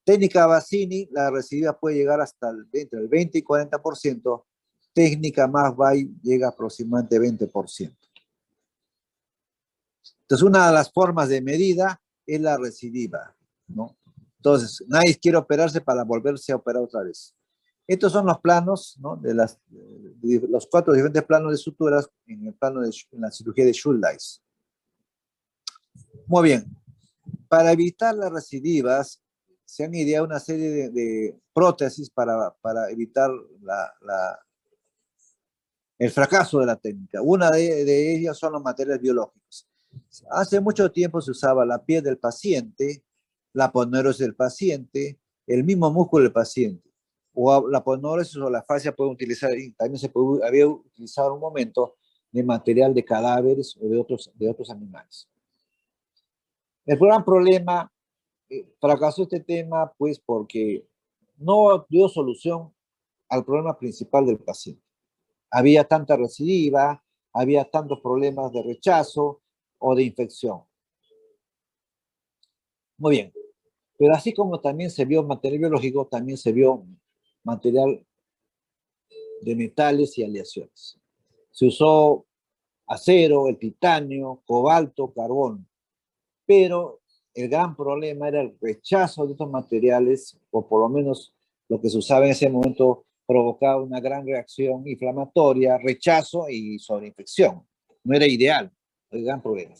Técnica Bassini, la recidiva puede llegar hasta entre el 20 y 40%. Técnica Mahway llega aproximadamente 20%. Entonces, una de las formas de medida es la recidiva, ¿no? Entonces, nadie quiere operarse para volverse a operar otra vez. Estos son los planos, ¿no?, de los 4 diferentes planos de suturas en la cirugía de Schuldeis. Muy bien. Para evitar las recidivas, se han ideado una serie de prótesis para evitar el fracaso de la técnica. Una de ellas son los materiales biológicos. Hace mucho tiempo se usaba la piel del paciente, la aponeurose del paciente, el mismo músculo del paciente. O la aponeurose o la fascia pueden utilizar, y también había utilizado en un momento de material de cadáveres o de otros animales. El gran problema, fracasó este tema, pues porque no dio solución al problema principal del paciente. Había tanta recidiva, había tantos problemas de rechazo o de infección. Muy bien, pero así como también se vio material biológico, también se vio material de metales y aleaciones. Se usó acero, el titanio, cobalto, carbón, pero el gran problema era el rechazo de estos materiales, o por lo menos lo que se usaba en ese momento provocaba una gran reacción inflamatoria, rechazo y sobreinfección. No era ideal, el gran problema.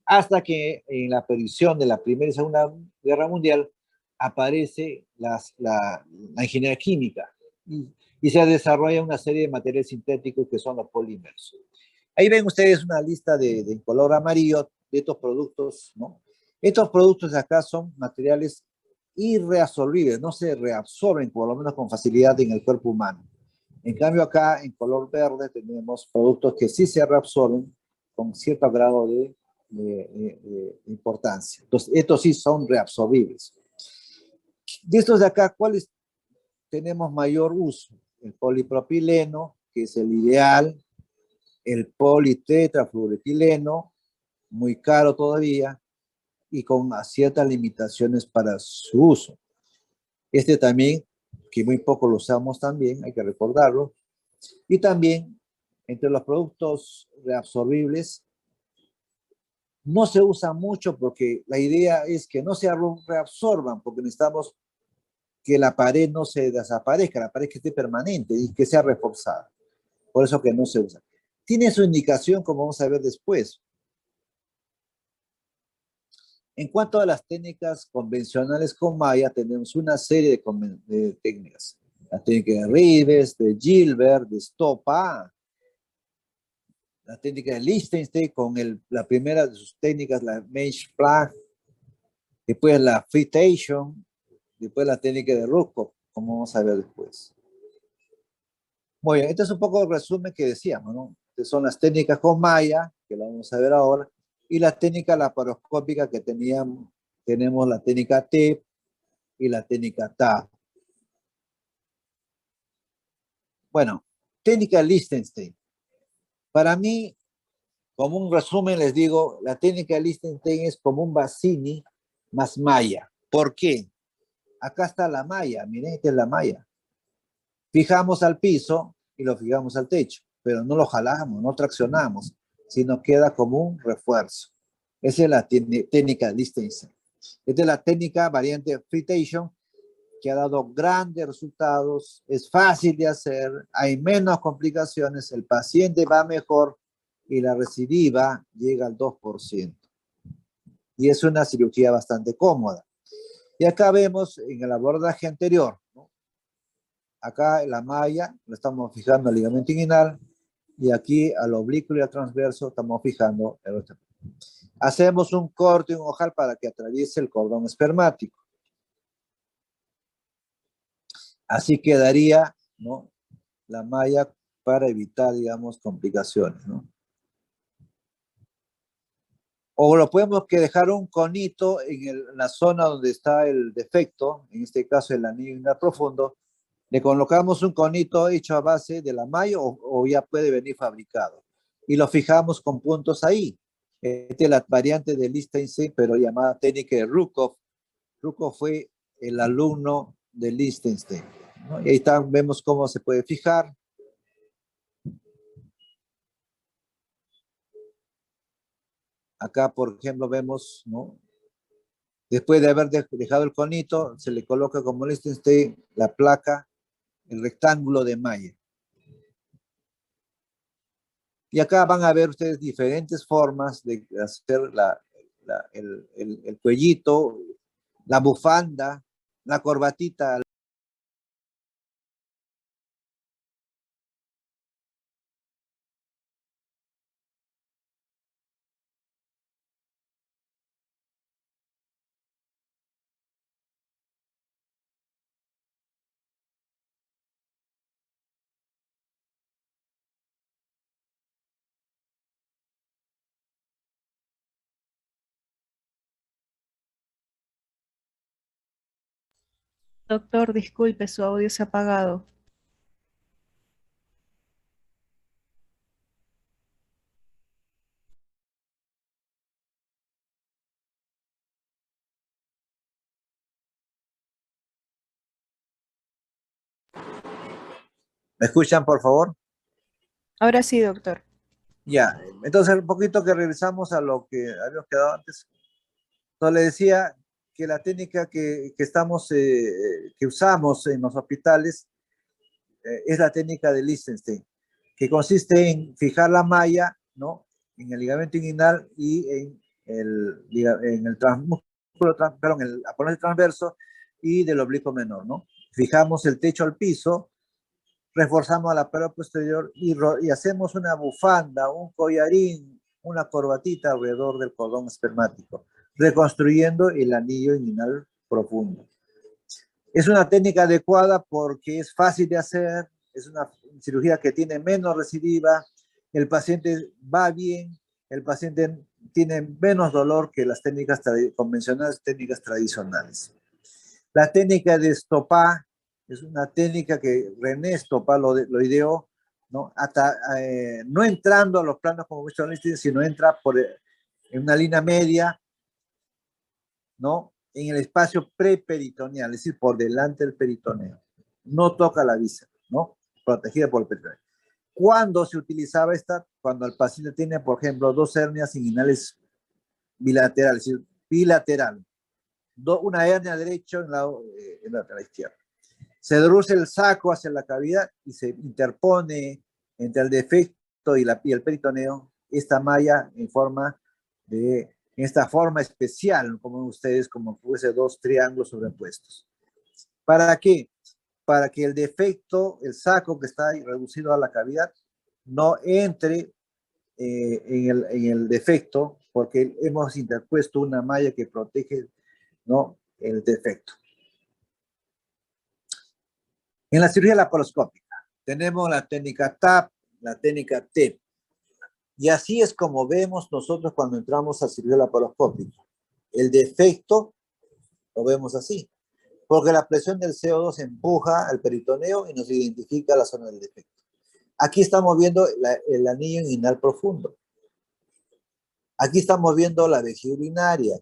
Hasta que en la aparición de la Primera y Segunda Guerra Mundial aparece la ingeniería química y se desarrolla una serie de materiales sintéticos que son los polímeros. Ahí ven ustedes una lista de color amarillo de estos productos, ¿no? Estos productos de acá son materiales irreabsorbibles, no se reabsorben por lo menos con facilidad en el cuerpo humano. En cambio acá en color verde tenemos productos que sí se reabsorben con cierto grado de importancia. Entonces, estos sí son reabsorbibles. De estos de acá, ¿cuáles tenemos mayor uso? El polipropileno, que es el ideal, el politetrafluoretileno, muy caro todavía, y con ciertas limitaciones para su uso. Este también, que muy poco lo usamos también, hay que recordarlo. Y también, entre los productos reabsorbibles, no se usa mucho porque la idea es que no se reabsorban, porque necesitamos que la pared no se desaparezca, la pared que esté permanente y que sea reforzada. Por eso que no se usa. Tiene su indicación, como vamos a ver después. En cuanto a las técnicas convencionales con malla, tenemos una serie de técnicas. La técnica de Rives, de Gilbert, de Stoppa, la técnica de Liechtenstein con la primera de sus técnicas, la Mesh-Plug, después la Fritation, después la técnica de Rukov, como vamos a ver después. Muy bien, este es un poco el resumen que decíamos, ¿no? Estas son las técnicas con malla, que la vamos a ver ahora, y la técnica laparoscópica que tenemos la técnica TEP y la técnica TA. Bueno, técnica Liechtenstein. Para mí, como un resumen, les digo, la técnica Liechtenstein es como un Bassini más malla. ¿Por qué? Acá está la malla, miren, esta es la malla. Fijamos al piso y lo fijamos al techo, pero no lo jalamos, no traccionamos, sino queda como un refuerzo. Esa es la técnica Liechtenstein. Esta es la técnica variante Fritation, que ha dado grandes resultados, es fácil de hacer, hay menos complicaciones, el paciente va mejor y la recidiva llega al 2%. Y es una cirugía bastante cómoda. Y acá vemos en el abordaje anterior, ¿no? Acá la malla, lo estamos fijando al ligamento inguinal, y aquí al oblicuo y al transverso estamos fijando el otro. Hacemos un corte y un ojal para que atraviese el cordón espermático. Así quedaría, ¿no?, la malla para evitar, digamos, complicaciones, ¿no? O lo podemos que dejar un conito en la zona donde está el defecto, en este caso el anillo inguinal profundo, le colocamos un conito hecho a base de la malla o ya puede venir fabricado. Y lo fijamos con puntos ahí. Esta es la variante de Liechtenstein, pero llamada técnica de Rukov. Rukov fue el alumno de Liechtenstein, ¿no? Y ahí está, vemos cómo se puede fijar. Acá, por ejemplo, vemos, ¿no?, después de haber dejado el conito, se le coloca como Liechtenstein la placa, el rectángulo de malla. Y acá van a ver ustedes diferentes formas de hacer el cuellito, la bufanda, la corbatita. Doctor, disculpe, su audio se ha apagado. ¿Me escuchan, por favor? Ahora sí, doctor. Ya, entonces un poquito que regresamos a lo que habíamos quedado antes. Entonces le decía que la técnica que usamos en los hospitales es la técnica de Liechtenstein, que consiste en fijar la malla, ¿no? En el ligamento inguinal y en el músculo, perdón, el apóndice transverso y del oblicuo menor, ¿no? Fijamos el techo al piso, reforzamos la pared posterior y hacemos una bufanda, un collarín, una corbatita alrededor del cordón espermático, reconstruyendo el anillo inguinal profundo. Es una técnica adecuada porque es fácil de hacer, es una cirugía que tiene menos recidiva, el paciente va bien, el paciente tiene menos dolor que las técnicas convencionales, técnicas tradicionales. La técnica de Stopá es una técnica que René Stopá lo ideó, ¿no? Hasta, no entrando a los planos como visto, sino entra en una línea media, ¿no? En el espacio preperitoneal, es decir, por delante del peritoneo. No toca la víscera, ¿no? Protegida por el peritoneo. ¿Cuándo se utilizaba esta? Cuando el paciente tiene, por ejemplo, dos hernias inguinales bilaterales, es decir, bilateral. Una hernia derecha en la izquierda. Se deduce el saco hacia la cavidad y se interpone entre el defecto y el peritoneo esta malla en esta forma especial, como ustedes, como fuese dos triángulos sobrepuestos. ¿Para qué? Para que el defecto, el saco que está reducido a la cavidad, no entre en el defecto, porque hemos interpuesto una malla que protege, ¿no?, el defecto. En la cirugía laparoscópica tenemos la técnica TAP, la técnica TEP. Y así es como vemos nosotros cuando entramos a cirugía laparoscópica. El defecto lo vemos así, porque la presión del CO2 empuja al peritoneo y nos identifica la zona del defecto. Aquí estamos viendo el anillo inguinal profundo. Aquí estamos viendo la vejiga urinaria,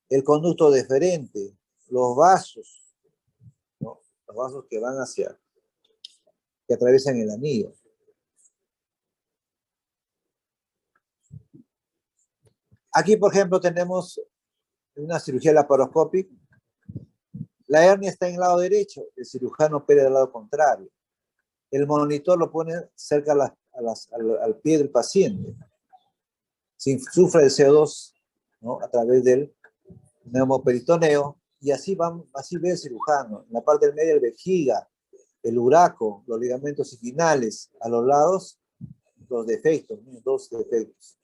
el conducto deferente, los vasos, ¿no? Los vasos que atraviesan el anillo. Aquí, por ejemplo, tenemos una cirugía laparoscópica. La hernia está en el lado derecho, el cirujano opera del lado contrario. El monitor lo pone cerca al pie del paciente. Sufre el CO2, ¿no?, a través del neumoperitoneo, y así ve el cirujano. En la parte del medio, el vejiga, el uraco, los ligamentos inguinales, a los lados, los defectos, ¿no?, dos defectos.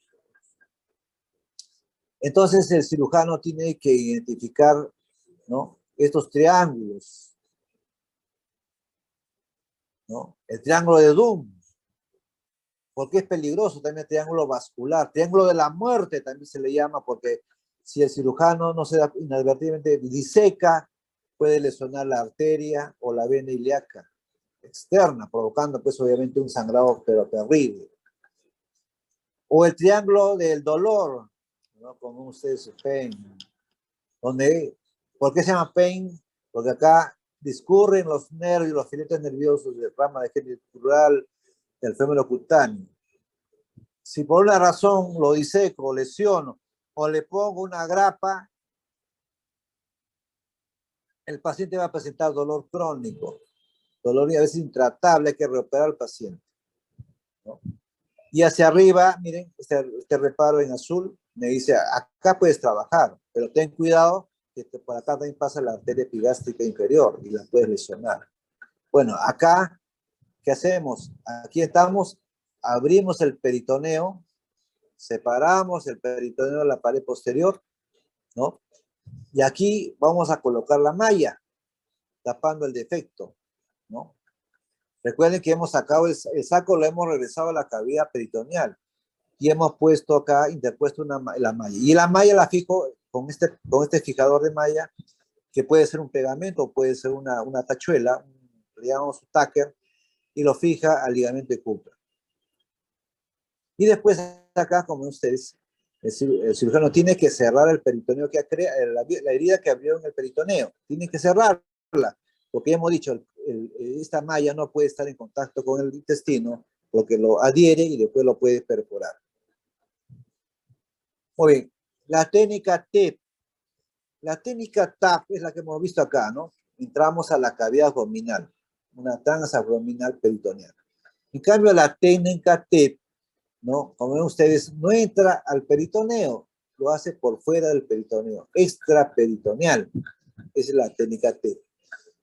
Entonces el cirujano tiene que identificar, ¿no?, estos triángulos, ¿no? El triángulo de Doom, porque es peligroso, también el triángulo vascular, triángulo de la muerte también se le llama, porque si el cirujano no se da inadvertidamente diseca, puede lesionar la arteria o la vena ilíaca externa, provocando pues obviamente un sangrado pero terrible. O el triángulo del dolor, ¿no?, como ustedes ven, donde, ¿por qué se llama pain? Porque acá discurren los nervios, los filetes nerviosos de rama de genital del fémur cutáneo. Si por una razón lo diseco, lesiono o le pongo una grapa, el paciente va a presentar dolor crónico, dolor a veces intratable, hay que reoperar al paciente, ¿no? Y hacia arriba, miren, este reparo en azul, Me dice, acá puedes trabajar, pero ten cuidado que por acá también pasa la arteria epigástrica inferior y la puedes lesionar. Bueno, acá, ¿qué hacemos? Aquí estamos, abrimos el peritoneo, separamos el peritoneo de la pared posterior, ¿no? Y aquí vamos a colocar la malla, tapando el defecto, ¿no? Recuerden que hemos sacado el saco, lo hemos regresado a la cavidad peritoneal y hemos puesto acá, interpuesto la malla. Y la malla la fijo con este fijador de malla, que puede ser un pegamento, puede ser una tachuela, le llamamos un tacker, y lo fija al ligamento de Cooper. Y después acá, como ustedes, el cirujano tiene que cerrar el peritoneo que ha creado, la herida que abrió en el peritoneo, tiene que cerrarla, porque hemos dicho, esta malla no puede estar en contacto con el intestino, porque lo adhiere y después lo puede perforar. Muy bien, la técnica TEP. La técnica TAP es la que hemos visto acá, ¿no? Entramos a la cavidad abdominal, una transabdominal peritoneal. En cambio, la técnica TEP, ¿no? Como ven ustedes, no entra al peritoneo, lo hace por fuera del peritoneo, extraperitoneal. Esa es la técnica TEP.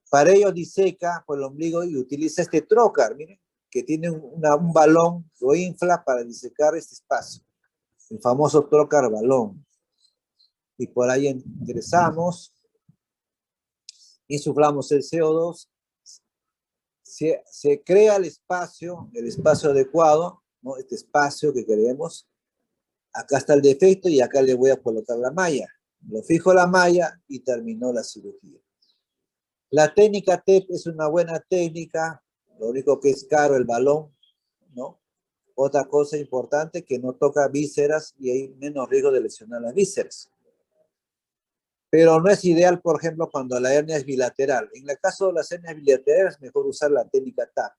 Para ello diseca por el ombligo y utiliza este trocar, miren, que tiene un balón, lo infla para disecar este espacio, el famoso trocar balón. Y por ahí ingresamos, insuflamos el CO2, se crea el espacio adecuado, ¿no? Este espacio que queremos. Acá está el defecto y acá le voy a colocar la malla. Lo fijo la malla y terminó la cirugía. La técnica TEP es una buena técnica, lo único que es caro el balón, ¿no? Otra cosa importante que no toca vísceras y hay menos riesgo de lesionar las vísceras. Pero no es ideal, por ejemplo, cuando la hernia es bilateral. En el caso de las hernias bilaterales es mejor usar la técnica TAP.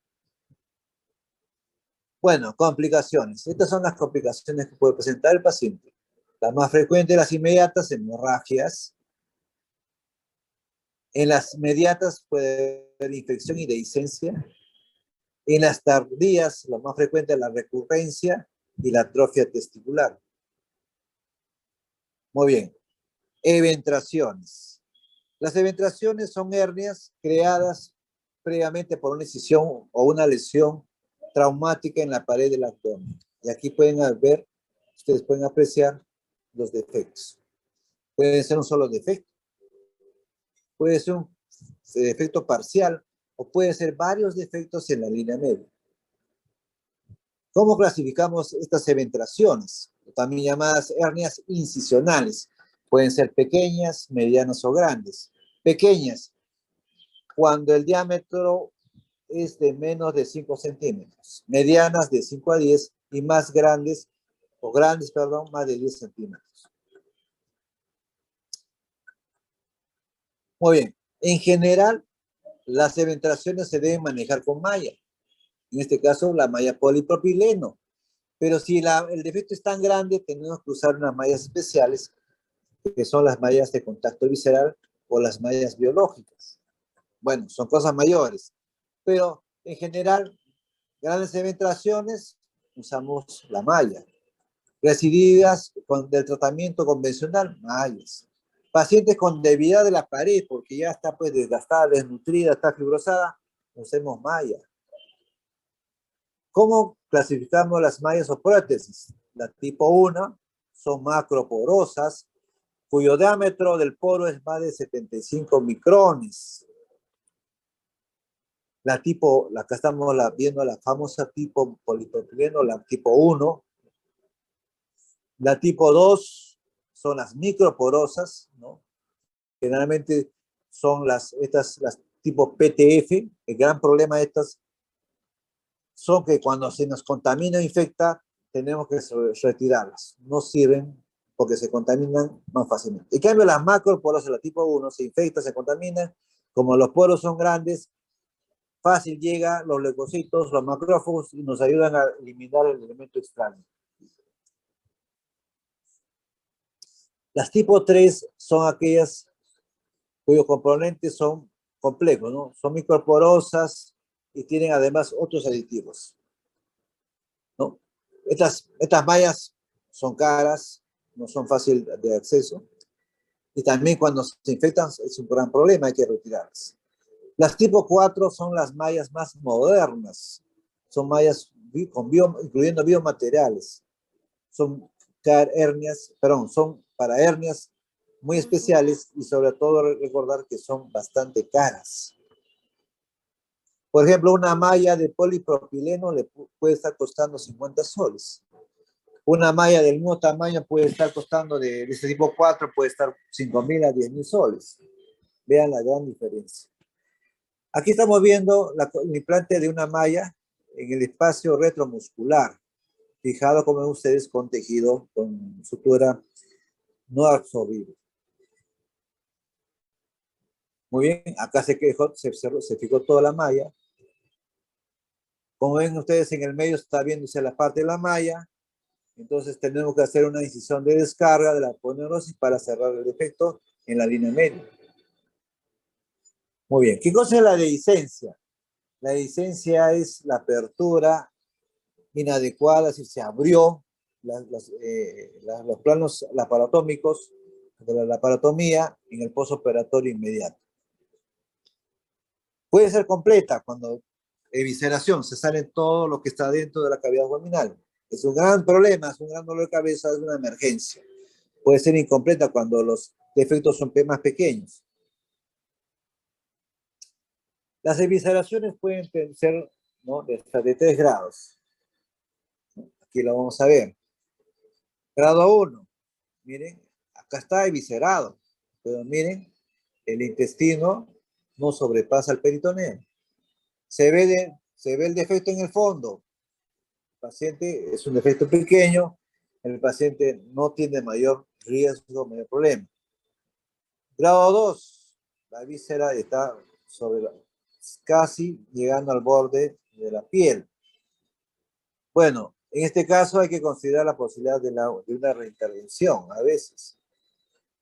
Bueno, complicaciones. Estas son las complicaciones que puede presentar el paciente. Las más frecuentes, las inmediatas, hemorragias. En las inmediatas puede haber infección y dehiscencia. En las tardías, lo más frecuente es la recurrencia y la atrofia testicular. Muy bien. Eventraciones. Las eventraciones son hernias creadas previamente por una incisión o una lesión traumática en la pared del abdomen. Y aquí pueden ver, ustedes pueden apreciar los defectos. Puede ser un solo defecto, puede ser un defecto parcial o puede ser varios defectos en la línea media. ¿Cómo clasificamos estas eventraciones? También llamadas hernias incisionales. Pueden ser pequeñas, medianas o grandes. Pequeñas, cuando el diámetro es de menos de 5 centímetros. Medianas de 5 a 10 y más grandes, más de 10 centímetros. Muy bien. En general, las eventraciones se deben manejar con malla. En este caso, la malla polipropileno. Pero si el defecto es tan grande, tenemos que usar unas mallas especiales, que son las mallas de contacto visceral o las mallas biológicas. Bueno, son cosas mayores. Pero en general, grandes eventraciones, usamos la malla. Recididas del tratamiento convencional, mallas. Pacientes con debilidad de la pared, porque ya está pues desgastada, desnutrida, está fibrosada, usemos malla. ¿Cómo clasificamos las mallas o prótesis? La tipo 1 son macroporosas, cuyo diámetro del poro es más de 75 micrones. Acá estamos viendo la famosa tipo polipropileno, la tipo 1. La tipo 2 son las microporosas, ¿no? Generalmente son las tipo PTF. El gran problema de estas son que cuando se nos contamina o infecta, tenemos que retirarlas. No sirven porque se contaminan más fácilmente. En cambio, las macroporosas, la tipo 1, se infecta, se contamina. Como los poros son grandes, fácil llega los leucocitos, los macrófagos y nos ayudan a eliminar el elemento extraño. Las tipo 3 son aquellas cuyos componentes son complejos, ¿no? Son microporosas y tienen además otros aditivos, ¿no? Estas mallas son caras, no son fáciles de acceso. Y también cuando se infectan es un gran problema, hay que retirarlas. Las tipo 4 son las mallas más modernas. Son mallas incluyendo biomateriales. Son son para hernias muy especiales y sobre todo recordar que son bastante caras. Por ejemplo, una malla de polipropileno le puede estar costando 50 soles. Una malla del mismo tamaño puede estar costando de este tipo 4, puede estar 5.000 a 10.000 soles. Vean la gran diferencia. Aquí estamos viendo el implante de una malla en el espacio retromuscular, fijado, como ven ustedes, con tejido, con sutura no absorbible. Muy bien, acá se fijó toda la malla. Como ven ustedes, en el medio está viéndose la parte de la malla. Entonces tenemos que hacer una incisión de descarga de la aponeurosis para cerrar el defecto en la línea media. Muy bien, ¿qué cosa es la dehiscencia? La dehiscencia es la apertura inadecuada, es decir, se abrió los planos laparotómicos de la laparotomía en el postoperatorio inmediato. Puede ser completa cuando evisceración, se sale todo lo que está dentro de la cavidad abdominal. Es un gran problema, es un gran dolor de cabeza, es una emergencia. Puede ser incompleta cuando los defectos son más pequeños. Las evisceraciones pueden ser, ¿no?, de 3 grados. Aquí lo vamos a ver. Grado 1, miren, acá está eviscerado, pero miren, el intestino no sobrepasa el peritoneo. Se ve el defecto en el fondo. El paciente es un defecto pequeño, el paciente no tiene mayor riesgo, mayor problema. Grado 2, la víscera está casi llegando al borde de la piel. Bueno, en este caso hay que considerar la posibilidad de una reintervención a veces.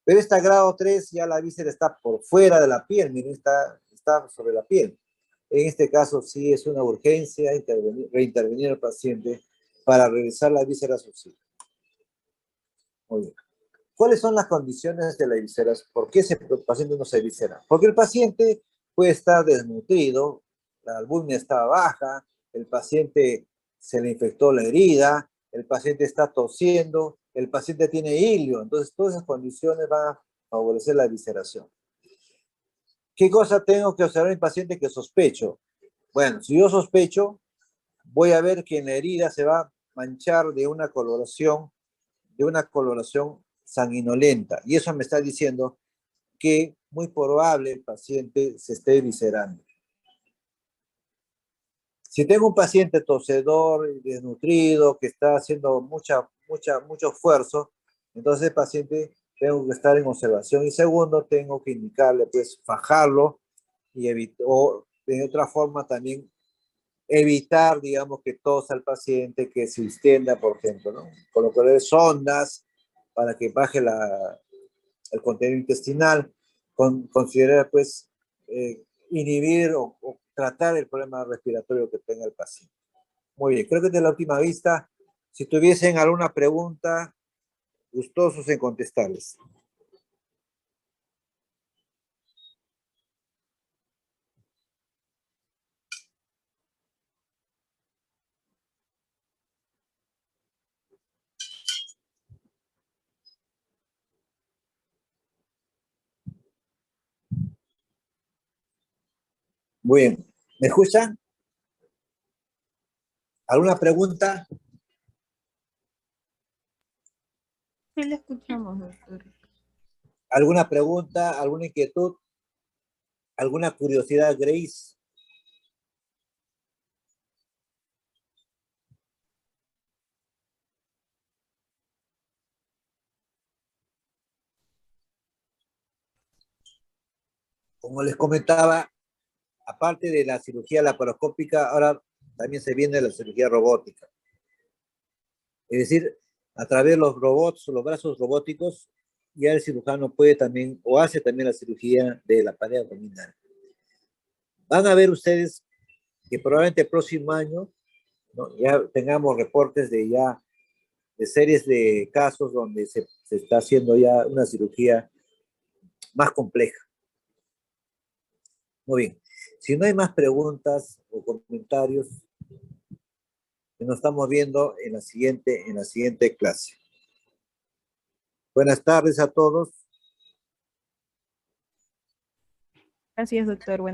Pero esta grado 3 ya la víscera está por fuera de la piel, miren, está sobre la piel. En este caso sí es una urgencia reintervenir al paciente para realizar la víscera sucesiva. Muy bien. ¿Cuáles son las condiciones de la víscera? ¿Por qué el paciente no se eviscera? Porque el paciente puede estar desnutrido, la albúmina está baja, el paciente se le infectó la herida, el paciente está tosiendo, el paciente tiene hilio. Entonces, todas esas condiciones van a favorecer la evisceración. ¿Qué cosa tengo que observar en el paciente que sospecho? Bueno, si yo sospecho, voy a ver que en la herida se va a manchar de una coloración sanguinolenta. Y eso me está diciendo que muy probable el paciente se esté eviscerando. Si tengo un paciente tosedor, desnutrido, que está haciendo mucho esfuerzo, entonces el paciente tengo que estar en observación. Y segundo, tengo que indicarle, pues, fajarlo o de otra forma también evitar, digamos, que tosa al paciente, que se extienda, por ejemplo, ¿no? Colocarle sondas para que baje el contenido intestinal, considerar, pues, inhibir o tratar el problema respiratorio que tenga el paciente. Muy bien, creo que de la última vista, si tuviesen alguna pregunta, gustosos en contestarles. Muy bien, ¿me escuchan? ¿Alguna pregunta? Sí, le escuchamos, doctor. ¿Alguna pregunta? ¿Alguna inquietud? ¿Alguna curiosidad, Grace? Como les comentaba, aparte de la cirugía laparoscópica, ahora también se viene la cirugía robótica. Es decir, a través de los robots, los brazos robóticos, ya el cirujano puede también, o hace también la cirugía de la pared abdominal. Van a ver ustedes que probablemente el próximo año, ¿no?, ya tengamos reportes de series de casos donde se se está haciendo ya una cirugía más compleja. Muy bien. Si no hay más preguntas o comentarios, nos estamos viendo en la siguiente clase. Buenas tardes a todos. Gracias, doctor.